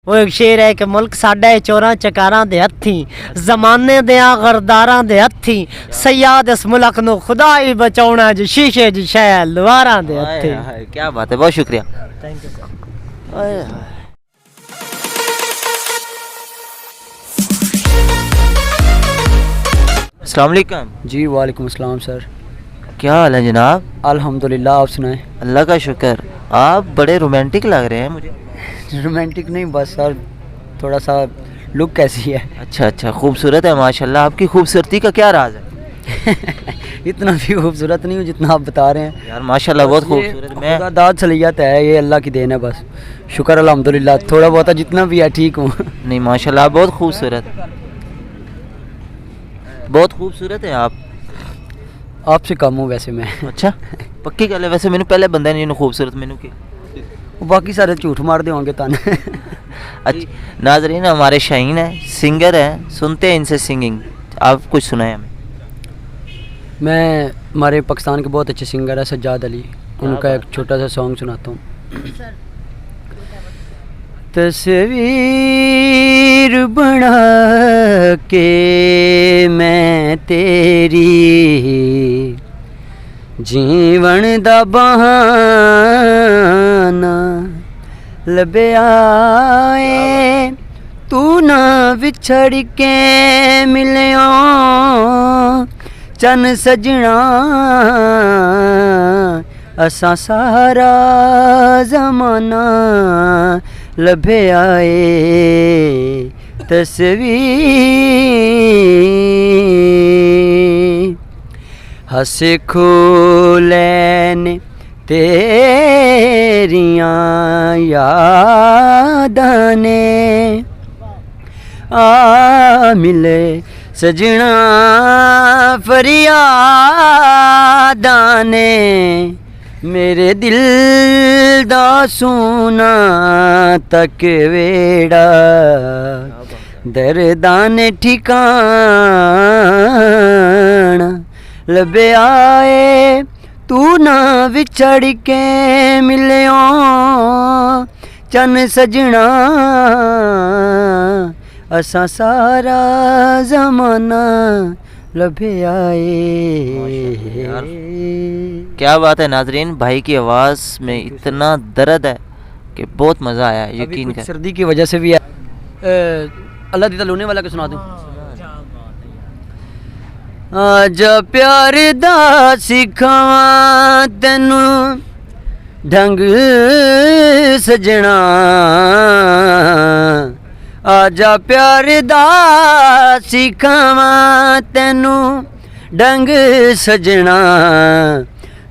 वो एक शेर है कि मुल्क साडा है चोरां चकारां दे हत्थी, जमाने दियां गरदारां दे हत्थी, सयाद इस मुल्क नु खुदा ही बचाउणा जो शीशे दी शै लवारां दे हत्थी। क्या बात है, बहुत शुक्रिया। Thank you sir. अस्सलाम वालेकुम जी वालेकुम अस्सलाम सर। क्या हाल है जनाब? अल्हम्दुलिल्लाह, आप सुनाएं। अल्लाह का शुक्र। आप बड़े रोमांटिक लग रहे हैं मुझे। रोमांटिक नहीं, बस सर थोड़ा सा लुक कैसी है। अच्छा अच्छा, खूबसूरत है माशाल्लाह। आपकी खूबसूरती का क्या राज है? इतना भी खूबसूरत नहीं हूँ जितना आप बता रहे हैं यार माशाल्लाह बहुत ये खूबसूरत। मैं खुदादाद सलीयत है, ये अल्लाह की देन है, बस शुक्र अल्हम्दुलिल्लाह। थोड़ा बहुत जितना भी है ठीक हूँ। नहीं माशाल्लाह, बहुत खूबसूरत, बहुत खूबसूरत है आप। आपसे कम हूँ वैसे मैं। अच्छा, पक्की गल है। वैसे मैंने पहले बंदा नहीं खूबसूरत मैनू की। बाकी सारे झूठ मार दे होंगे ताने। अच्छा नाजरीन, हमारे शाहीन है, सिंगर हैं, सुनते हैं इनसे सिंगिंग। आप कुछ सुनाए हमें। मैं हमारे पाकिस्तान के बहुत अच्छे सिंगर है सज्जाद अली, उनका एक छोटा सा सॉन्ग सुनाता हूँ। तस्वीर बना के मैं तेरी जीवन दा बहाना लभ्या ऐ, तू ना विछड़ के मिलियो चन सजना, असां सारा ज़माना लभ्या ऐ तस्वीर। हस खोलैन तेरियां यादां ने, आ मिले सजना फरियादां ने, मेरे दिल दा सोना तक वेड़ा दर्दां ने ठिकाना लभ्या ऐ, तू ना विछड़ के मिलियो चन सजना, असां सारा ज़माना लभ्या ऐ। क्या बात है नाजरीन, भाई की आवाज़ में इतना दर्द है कि बहुत मज़ा आया, यकीन कर। सर्दी की वजह से भी है। अल्लाह दी लोने वाला को सुना दूं। आजा प्यार दा सिखावां तैनू ढंग सजना, आजा प्यार दा सिखावां तैनू ढंग सजना,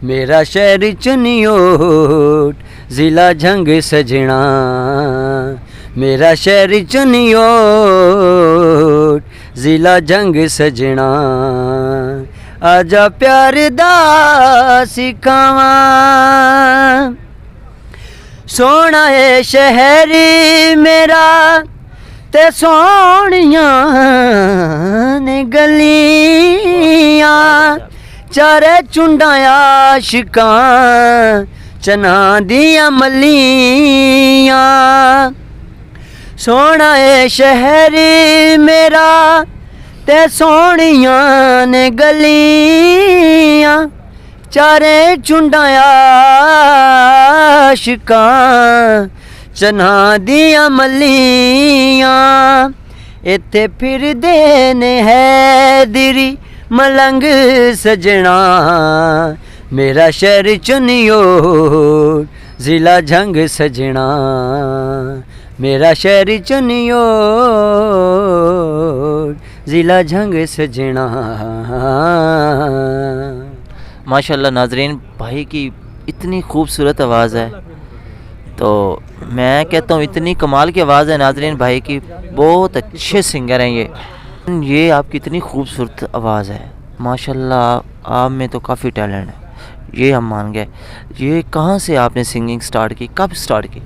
मेरा शहर चुनियोट ज़िला झंग सजना, मेरा शहर चुनियोट ज़िला झंग सजना, आजा प्यार दा सिखावां। सोना है शहर मेरा ते सोहणियां ने गलियां, चारे चुंडां आशिकां चना दियां मलियां। सोना है शहर मेरा ते सोहणियां ने गलियां, चारे चुंडां आशिकां चना दियां मलियां, इत्थे फिरदे ने हैदरी मलंग सजना, मेरा शहर चुनियोट ज़िला झंग सजना, मेरा शहर चुनियोट ज़िला झंग सजना। माशाल्लाह नाजरीन, भाई की इतनी खूबसूरत आवाज़ है, तो मैं कहता हूँ इतनी कमाल की आवाज़ है नाजरीन भाई की। बहुत अच्छे सिंगर हैं ये आपकी इतनी खूबसूरत आवाज़ है माशाल्लाह। आप में तो काफ़ी टैलेंट है, ये हम मान गए। ये कहाँ से आपने सिंगिंग स्टार्ट की, कब स्टार्ट की?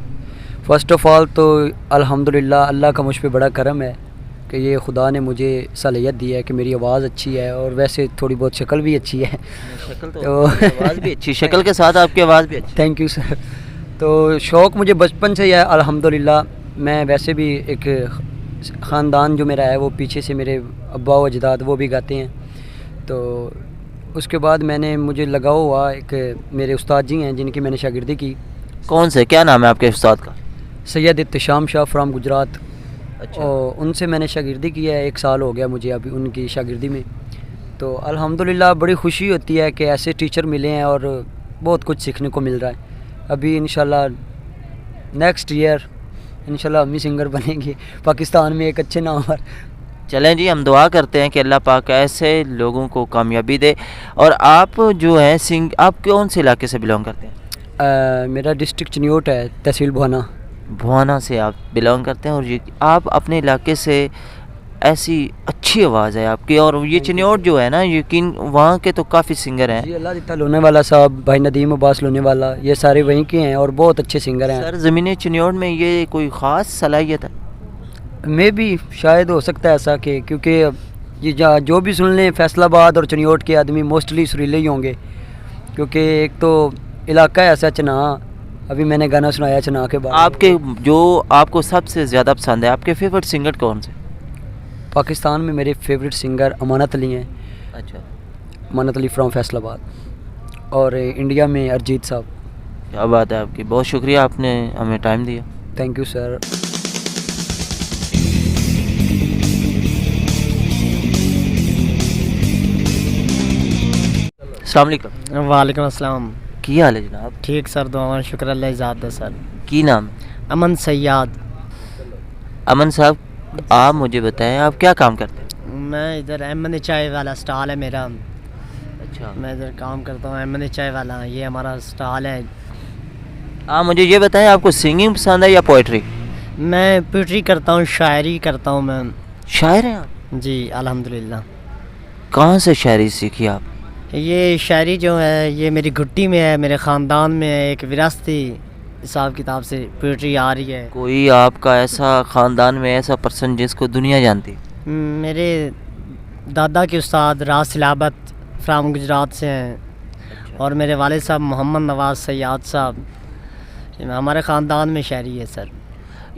फ़र्स्ट ऑफ़ ऑल तो अल्हम्दुलिल्लाह अल्लाह का मुझ पे बड़ा करम है कि ये खुदा ने मुझे सलाहियत दी है कि मेरी आवाज़ अच्छी है, और वैसे थोड़ी बहुत शक्ल भी अच्छी है। शक्ल तो आवाज़ भी अच्छी, शक्ल के साथ आपकी आवाज़ भी अच्छी। Thank you sir. तो शौक़ मुझे बचपन से ही है अल्हम्दुलिल्लाह। मैं वैसे भी एक ख़ानदान जो मेरा है वो पीछे से मेरे अब्बा व अजदाद वो भी गाते हैं। तो उसके बाद मुझे लगाव हुआ, एक मेरे उस्ताद जी हैं जिनकी मैंने शागिर्दी की। कौन से, क्या नाम है आपके उस्ताद का? सैयद इत्तिशाम शाह फ्राम गुजरात। अच्छा। और उनसे मैंने शागिर्दी की है, 1 साल हो गया मुझे अभी उनकी शागिर्दी में। तो अल्हम्दुलिल्लाह बड़ी खुशी होती है कि ऐसे टीचर मिले हैं और बहुत कुछ सीखने को मिल रहा है। अभी इंशाल्लाह नेक्स्ट ईयर इंशाल्लाह हम ही सिंगर बनेंगे पाकिस्तान में एक अच्छे नाम पर। चलें जी, हम दुआ करते हैं कि अल्लाह पाक ऐसे लोगों को कामयाबी दे। और आप जो हैं आप कौन से इलाके से बिलोंग करते हैं? मेरा डिस्ट्रिक्ट चिन्योट है, तहसील भुआना। भुआना से आप बिलोंग करते हैं। और ये आप अपने इलाके से, ऐसी अच्छी आवाज़ है आपकी। और ये चिन्योट जो है ना, यकीन वहाँ के तो काफ़ी सिंगर हैं। जी, अल्लाह दिता लोने वाला साहब, भाई नदीम अब्बास लोने वाला, ये सारे वहीं के हैं और बहुत अच्छे सिंगर हैं। सर ज़मीन चिन्योट में ये कोई ख़ास सलाहियत है? में भी शायद हो सकता है ऐसा कि क्योंकि ये जो भी सुन लें फैसलाबाद और चिन्योट के आदमी मोस्टली सुरीले ही होंगे, क्योंकि एक तो इलाका है ऐसा चना। अभी मैंने गाना सुनाया चना के बाद। आपके जो आपको सबसे ज़्यादा पसंद है, आपके फेवरेट सिंगर कौन से? पाकिस्तान में मेरे फेवरेट सिंगर अमानत अली हैं। अच्छा, अमानत अली फ्रॉम फैसलाबाद। और इंडिया में अरिजीत साहब। क्या बात है आपकी, बहुत शुक्रिया आपने हमें टाइम दिया। Thank you sir. अस्सलाम वालेकुम। वालेकुम अस्सलाम। की हाल है जनाब? ठीक सर, दुआ शुक्र अल्लाह इजाज़त है सर। की नाम? अमन सैयाद। अमन साहब, आप मुझे बताएं आप क्या काम करते हैं? मैं इधर अहमद चाय वाला स्टॉल है मेरा। अच्छा, मैं इधर काम करता हूँ, अहमद चाय वाला, ये हमारा स्टॉल है। आप मुझे ये बताएं आपको सिंगिंग पसंद है या पोइट्री? मैं पोइट्री करता हूँ, शायरी करता हूँ मैं। शायर हैं आप? जी अल्हम्दुलिल्लाह। कहाँ से शायरी सीखी आप? ये शायरी जो है ये मेरी घुट्टी में है, मेरे ख़ानदान में है, एक विरासती हिसाब किताब से पोइट्री आ रही है। कोई आपका ऐसा ख़ानदान में ऐसा पर्सन जिसको दुनिया जानती है? मेरे दादा के उस्ताद राज सिलाबत फ्राम गुजरात से हैं। और मेरे वालिद साहब मोहम्मद नवाज़ सैयाद साहब, हमारे ख़ानदान में शायरी है सर।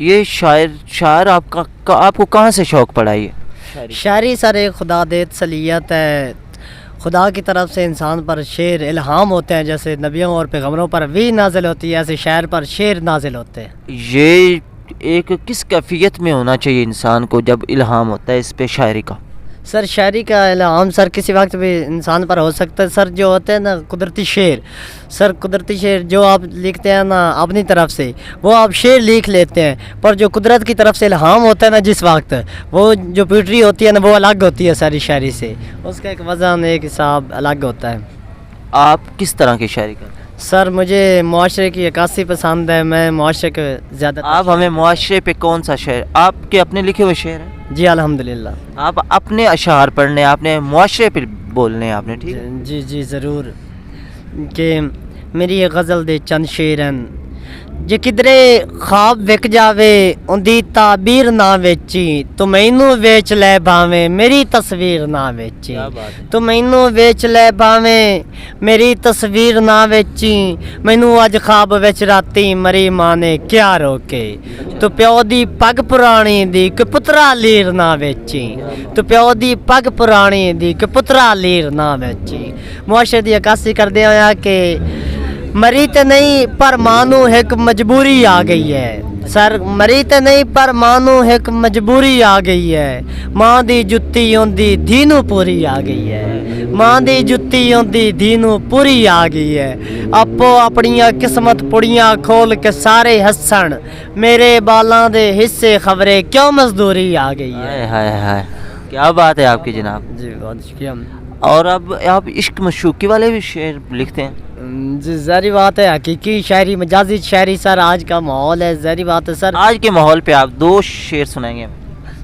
ये शायर आपको कहाँ से शौक़ पड़ा ये शायरी सर एक खुदा देत सलीयत है, खुदा की तरफ से इंसान पर शेर इल्हाम होते हैं, जैसे नबियों और पैगम्बरों पर भी नाजिल होती है, ऐसे शायर पर शेर नाजिल होते हैं। ये एक किस कैफियत में होना चाहिए इंसान को जब इल्हाम होता है इस पे शायरी का? सर शायरी का इल्हाम सर किसी वक्त भी इंसान पर हो सकता है सर। जो होते हैं ना कुदरती शेर, सर कुदरती शेर जो आप लिखते हैं ना अपनी तरफ से, वो आप शेर लिख लेते हैं, पर जो कुदरत की तरफ से इल्हाम होता है ना जिस वक्त, वो जो पोइट्री होती है ना वो अलग होती है सारी शायरी से, उसका एक वज़न एक हिसाब अलग होता है। आप किस तरह की शायरी करते हैं? सर मुझे मुआशरे की अक्कासी पसंद है, मैं मुआशरे के ज़्यादा। आप हमें मुआशरे पे कौन सा शेर, आपके अपने लिखे हुए शेर हैं? जी अल्हम्दुलिल्लाह। आप अपने अशार पढ़ने, आपने मुआशरे पे बोलने आपने, ठीक है? जी जी ज़रूर। कि मेरी ये गज़ल दे चंद शेरन, जे किधरे ख्वाब विक जावे उंदी ताबीर ना वेची, तू मैनू वेच ले भावें मेरी तस्वीर ना वेची। क्या बात है। तू मैनू वेच ले भावें मेरी तस्वीर ना वेची, मैनू अज ख्वाब विच राती मरी मां ने क्या रोके, तू प्यो दी पग पुरानी दी कि पुत्रा लीर ना वेची, तू प्यो दी पग पुरानी दी कि पुत्रा लीर ना वेची। मुआशरे दी अक्कासी करदे होया कि मरी तो नहीं पर मानू एक मजबूरी आ गई है, सर मरी तो नहीं पर मानू एक मजबूरी आ गई है, मां दी जुत्ती ओंदी धीनू पूरी आ गई है, मां दी जुत्ती ओंदी धीनू पूरी आ गई है, आपो अपनियां किस्मत पुड़ियां खोल के सारे हसन, मेरे बालां दे हिस्से खबरे क्यों मजदूरी आ गई है। हाय हाय हाय, क्या बात है आपकी जनाब। जी बहुत शुक्रिया। और अब आप इश्क मशूकी वाले भी शेर लिखते हैं? जी ज़ाहिर बात है, हकीकी शायरी मजाजी शायरी सर आज का माहौल है, ज़ाहिर बात है सर। आज के माहौल पे आप 2 शेर सुनाएंगे?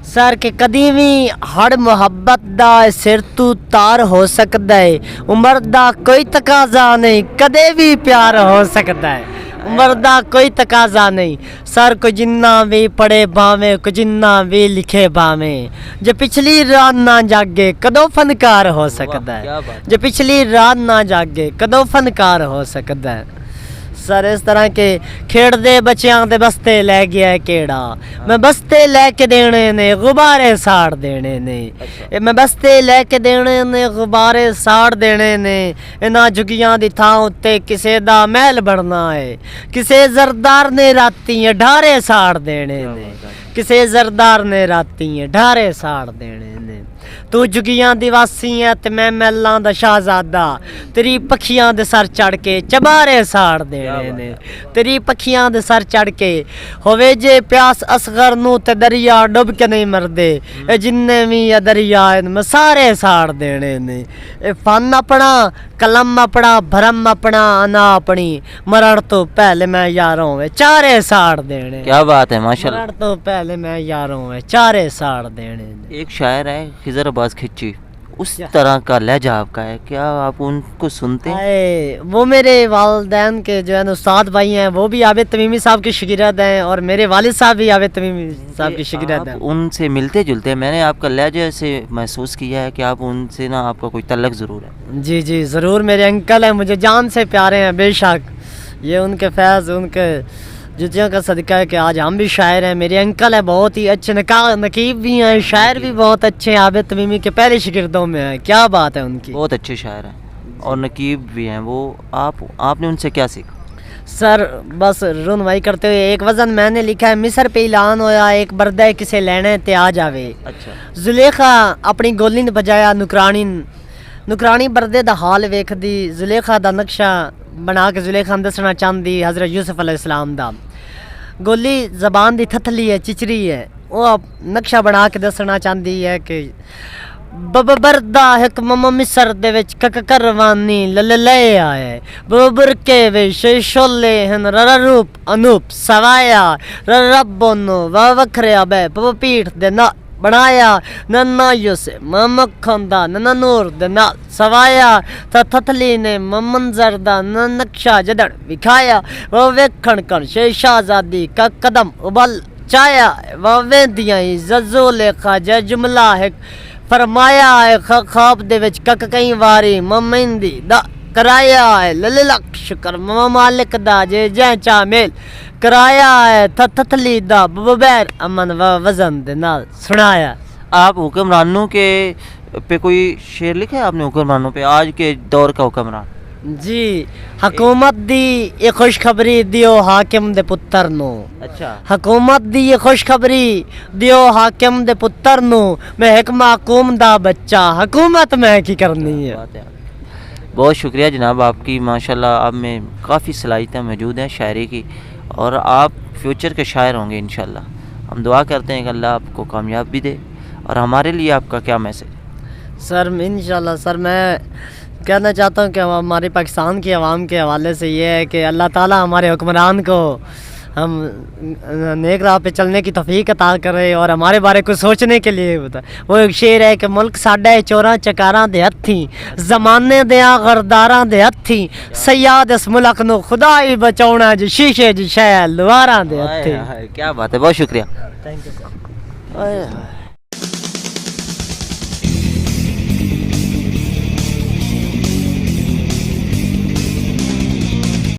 सर के कदीमी हड़ मुहब्बत दा सिर तू तार हो सकता है, उम्र दा कोई तकाजा नहीं कदे भी प्यार हो सकता है, उम्र दा कोई तकाजा नहीं, सर को जिन्ना भी पढ़े भावें को जिन्ना भी लिखे भावें, जो पिछली रात ना जागे कदों फनकार हो सकता क्या है, बात। जो पिछली रात ना जागे कदों फनकार हो सकता है। सर इस तरह के खेड़दे बच्चियां दे बस्ते लै गया है केड़ा, मैं बस्ते लैके देने ने गुब्बारे साड़ देने ने, मैं बस्ते लैके देने ने गुब्बारे साड़ देने ने, इन्हां झुगियां दी थां उत्ते किसे दा महल बनना है, किसे जरदार ने राती ढारे साड़ देने ने, किसे जरदार ने राती ढारे साड़ देने ने, तू जुगियां दिवासी है ते मैं महलां दा शाहजादा, तेरी पखियां दे सर चढ़ के चबारे साड़ देने ने, तेरी पखियां दे सर चढ़ के होवे जे प्यास असगर नू ते दरिया डुब के नहीं मरदे, ए जिन्ने भी ये दरिया मैं सारे साड़ देने ने, ए फन अपना कलम अपना भरम अपना अना अपनी, मरण तो पहले मैं यारों में चारे साड़ देने। क्या बात है माशाल्लाह। मरण तो पहले मैं यारों में चारे साड़ देने ने। एक शायर है खिजर अब्बास खिच्ची, उस तरह का लहजा आपका है, क्या आप उनको सुनते हैं? आए, वो मेरे वालिदैन के जो है ना उस्ताद भाई हैं, वो भी आबिद तमीमी साहब के शागिर्द हैं और मेरे वालिद साहब भी आबिद तमीमी साहब के शागिर्द हैं। उनसे मिलते जुलते हैं, मैंने आपका लहजे से महसूस किया है कि आप उनसे ना आपका कोई तल्लक ज़रूर है। जी जी ज़रूर, मेरे अंकल हैं, मुझे जान से प्यारे हैं बेशक, ये उनके फैज़ उनके जुतियों का सदका है कि आज हम भी शायर हैं। मेरे अंकल है बहुत ही अच्छे, नकीब भी हैं, शायर भी बहुत अच्छे हैं, आबिद तमीमी के पहले शागिर्दों में हैं। क्या बात है उनकी, बहुत अच्छे शायर हैं और नकीब भी हैं वो। आपने उनसे क्या सीखा? सर बस रुनवाई करते हुए एक वज़न मैंने लिखा है, मिस्र पे ऐलान होया एक बरदा किसे लेने ते आ जावे। अच्छा। जुलेखा अपनी गोली ने बजाया नुकरानी बरदे दा हाल वेख दी, जुलेखा दा नक्शा बना के जुलेखा ने दसना चाहती हज़रत यूसुफ अलैहिस्सलाम दा। गोली ज़बान दी थथली है, चिचरी है, वो नक्शा बना के दसना चाहती है कि बरदा एक मम मिस्र दे विच करवानी ले आए, बुर के विच शोले हन रूप अनूप सवाया रब्बोनो वखरे अबे पीठ दे ना बनाया नन्ना यूसे मक्खन दा नन्ना नूर दे ना सवाया थथली ने मंजर दा नक्शा जदड़ विखाया, वो वेखण कर शहजादी का कदम उबल चाया, वो वेंदियां जज्जो लेखा जय जुमला है फरमाया है, ख्वाब दे विच कई वारी ममिंदी दा कराया है, ललक शुक्र मालिक दा जे जै चा मेल कराया है, थथली दा बबैर अमन व वजन दे नाल सुनाया। आप हुक्मरानों के पे कोई शेर लिखा है आपने, हुक्मरानों पे, आज के दौर का हुक्मरान? जी, हुकूमत दी ये खुशखबरी दियो हाकिम दे पुत्र नो। अच्छा। हुकूमत दी ये खुशखबरी दियो हाकिम दे पुत्र नो, मैं एक माकूम दा बच्चा, हुकूमत में की करनी है। बात है। बहुत शुक्रिया जनाब आपकी, माशाल्लाह आप में काफ़ी सलाहियतें मौजूद हैं शायरी की और आप फ्यूचर के शायर होंगे इंशाल्लाह। हम दुआ करते हैं कि अल्लाह आपको कामयाब भी दे। और हमारे लिए आपका क्या मैसेज? सर इंशाल्लाह सर मैं कहना चाहता हूँ कि हमारे पाकिस्तान की आवाम के हवाले से ये है कि अल्लाह ताला हमारे हुक्मरान को हम नेक राह पे चलने की तौफीक अता करे और हमारे बारे को सोचने के लिए बता। वो एक शेर है कि मुल्क साडा है चोरां चकारां दे हत्थी, ज़माने दियां गरदारां दे हत्थी, सयाद इस मुल्क नू खुदा ही बचाउणा जी शीशे जी शै लुहारां दे हत्थी। क्या बात है, बहुत शुक्रिया। Thank you sir.